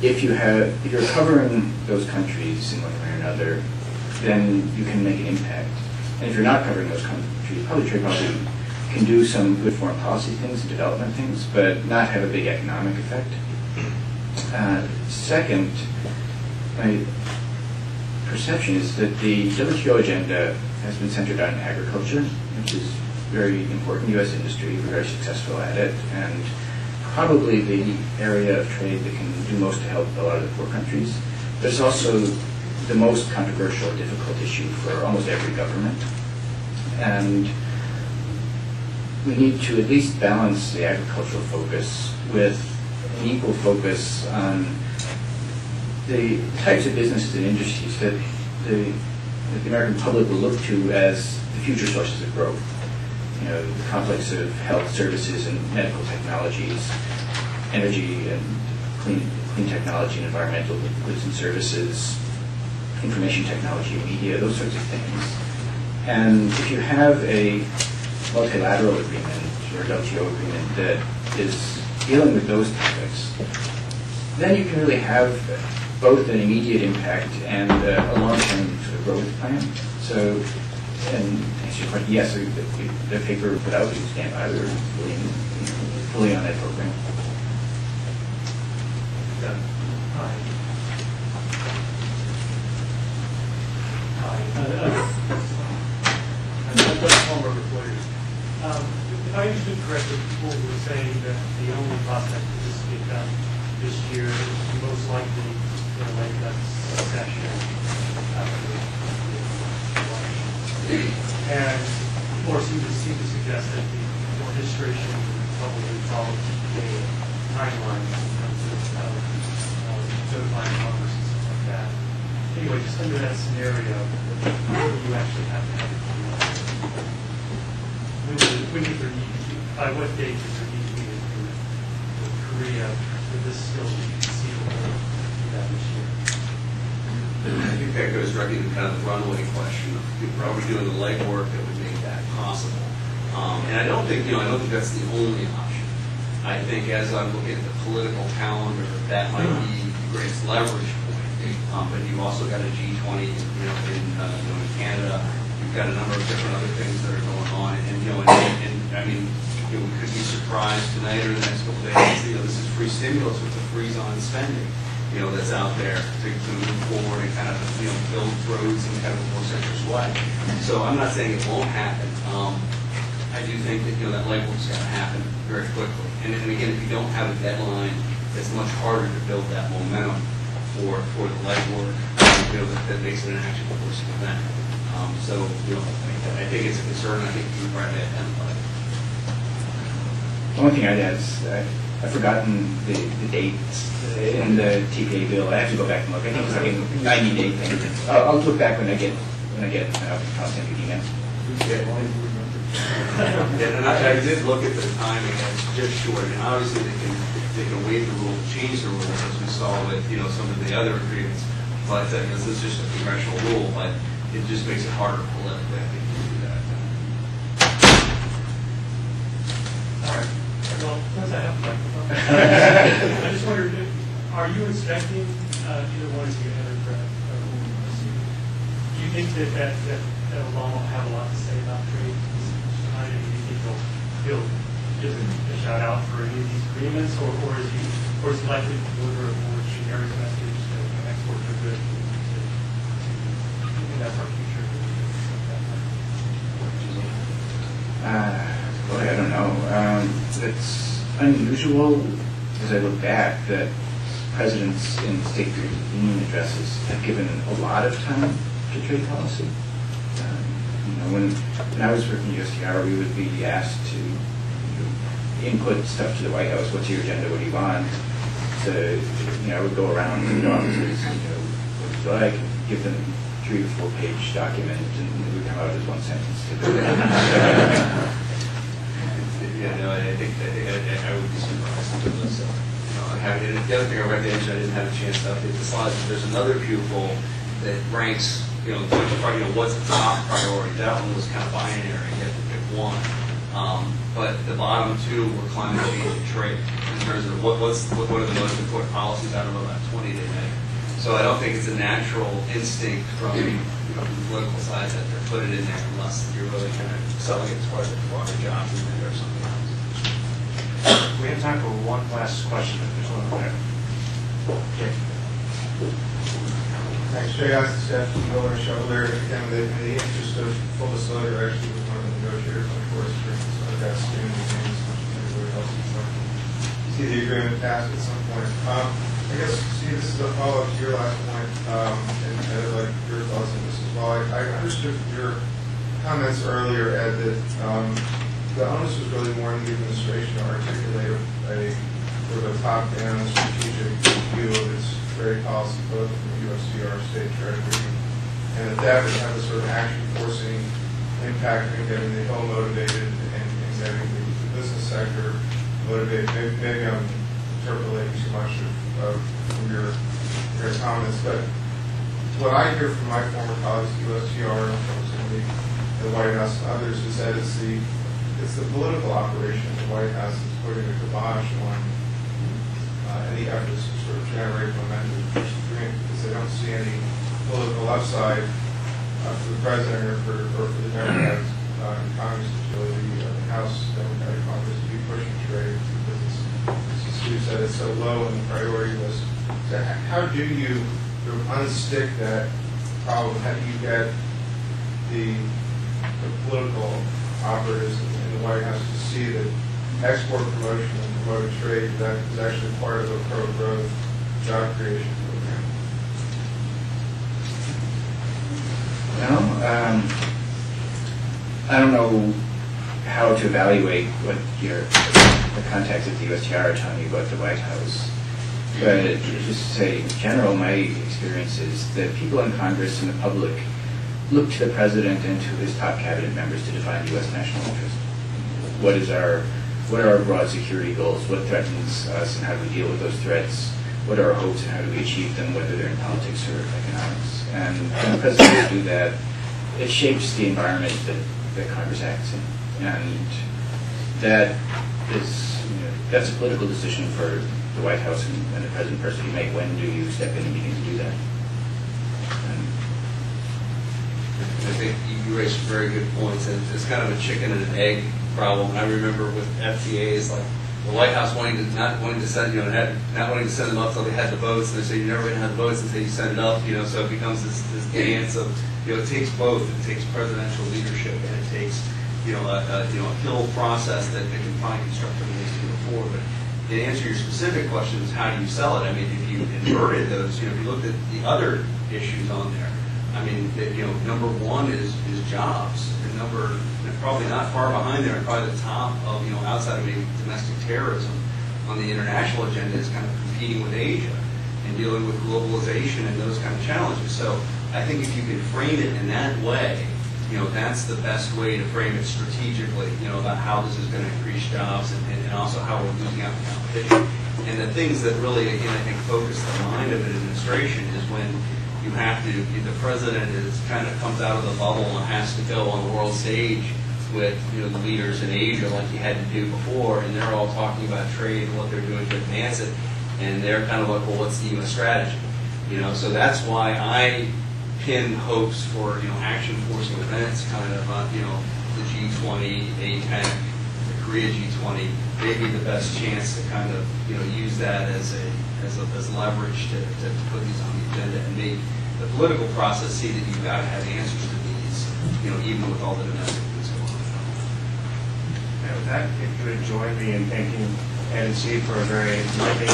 if you're covering those countries in one way or another, then you can make an impact. And if you're not covering those countries, public trade policy can do some good foreign policy things and development things, but not have a big economic effect. Second, my perception is that the WTO agenda has been centered on agriculture, which is very important U.S. industry. We're very successful at it, and probably the area of trade that can do most to help a lot of the poor countries. But it's also the most controversial, difficult issue for almost every government. And we need to at least balance the agricultural focus with an equal focus on the types of businesses and industries that the American public will look to as the future sources of growth. You know, the complex of health services and medical technologies, energy and clean technology and environmental goods and services, information technology and media, those sorts of things. And if you have a multilateral agreement or WTO agreement that is dealing with those topics, then you can really have both an immediate impact and a long-term sort of growth plan. So, and answer your question, yes, the paper put out, we stand by, we're fully on that program. Hi. I'm a former employer. If I understood correctly, people were saying that the only prospect of this being done this year is most likely in a late session after the election. And or seem to suggest that the administration would probably follow the timeline in terms of notifying Congress and stuff like that. Anyway, just under that scenario, you actually have to have it. By what date does there need to be an agreement with Korea for this still to be conceivable to do that this year? I think that goes directly to kind of the runway question of are we doing the legwork that would make that possible? And I don't think that's the only option. I think as I'm looking at the political calendar, that might be the greatest leverage point. But you've also got a G20, in Canada. You've got a number of different other things that are going on, and I mean, we could be surprised tonight or the next couple of days. This is free stimulus with the freeze on spending, that's out there to move forward and kind of build roads in kind of a more centrist way. So I'm not saying it won't happen. I do think that that legwork's got to happen very quickly. And again, if you don't have a deadline, it's much harder to build that momentum for the legwork that makes it an actual forcing event. So I think it's a concern. I think you rightly identified it. One thing I'd add is I've forgotten the dates in the TPA bill. I have to go back and look. I think it's like a 90-day thing. I'll look back when I get I'll send you an email. And I did look at the timing. It's just short. And obviously they can waive the rule, change the rule, as we saw with some of the other agreements. But this is just a congressional rule. But it just makes it harder politically, I think, to do that. All right. Well, since I have the microphone, I just wondered, are you expecting either one to get ahead of do you think that Obama will have a lot to say about trade this time? Do you think he'll give a shout out for any of these agreements, or is he likely to deliver a more generic message that exports are good? That's our future. Boy, I don't know. It's unusual, as I look back, that presidents in State Union addresses have given a lot of time to trade policy. When I was working at USTR, we would be asked to input stuff to the White House. What's your agenda? What do you want? So, I would go around to the offices, what would you like? Give them 3 to 4 page document, and it would come out as one sentence. I think I would be surprised. The other thing I read the I didn't have a chance to update the slides, but there's another pupil that ranks, what's the top priority. That one was kind of binary. You had to pick one. But the bottom two were climate change and trade. And terms of what are the most important policies out of about 20 they make. So I don't think it's a natural instinct from the political side that they're put it in there unless you're really kind of selling it as part of the water jobs or something else. We have time for one last question if there's one there. Okay. Thanks, Jay. I asked the staff to go and shoveler. Again, in the interest of full disclosure, I actually was one of the negotiators on the KORUS agreement, so I got students and names, everybody else is like, see the agreement passed at some point. I guess, see, this is a follow-up to your last point, and I'd like your thoughts on this as well. I understood from your comments earlier, Ed, that the onus was really more on the administration to articulate a sort of a top-down strategic view of its trade policy, both from the USTR, state treasury, and that would have a sort of action-forcing impact in getting the Hill motivated and getting the business sector motivated. Maybe I'm interpolating too much from your comments, but what I hear from my former colleagues at USTR and folks in the White House and others is that it's the political operation of the White House that's putting a kibosh on any efforts to sort of generate momentum for this agreement, because they don't see any political upside for the president or for the Democrats in Congress, particularly the House Democratic Congress, to be pushing trade because as Steve said, it's so low on the priority list. So how do you sort of unstick that problem? How do you get the political operatives in the White House to see that export promotion and promoted trade that is actually part of a pro-growth job creation program? Well, I don't know how to evaluate what the contacts at the USTR are telling you about the White House. But just to say, in general, my experience is that people in Congress and the public look to the president and to his top cabinet members to define U.S. national interest. What are our broad security goals? What threatens us and how do we deal with those threats? What are our hopes and how do we achieve them, whether they're in politics or economics? And when the president do that, it shapes the environment that Congress acts in. And that is, that's a political decision for the White House and the president personally to make. When do you step in and begin to do that? I think you raised some very good points, and it's kind of a chicken and an egg problem. I remember with FTAs, like the White House not wanting to send them up until they had the votes, and they say you're never going to have the votes until you send it up. So it becomes this dance of it takes both. It takes presidential leadership, and it takes a Hill process that they can find constructive ways to move forward. But to answer your specific question is how do you sell it? I mean, if you inverted those, if you looked at the other issues on there, I mean, number one is jobs, and probably not far behind there, and probably the top of outside of maybe domestic terrorism on the international agenda is kind of competing with Asia and dealing with globalization and those kind of challenges. So I think if you can frame it in that way, that's the best way to frame it strategically, about how this is going to increase jobs and also how we're losing out the competition. And the things that really, again, I think focus the mind of an administration is when you have to, the president comes out of the bubble and has to go on the world stage with the leaders in Asia like he had to do before, and they're all talking about trade and what they're doing to advance it, and they're kind of like, well, what's the U.S. strategy? So that's why I pin hopes for action-forcing events, kind of the G20, APEC, the Korea G20, maybe the best chance to kind of use that as leverage to put these on the agenda and make the political process see that you've got to have answers to these, even with all the domestic things going on. And with that, if you would join me in thanking Ed and Steve for a very enlightening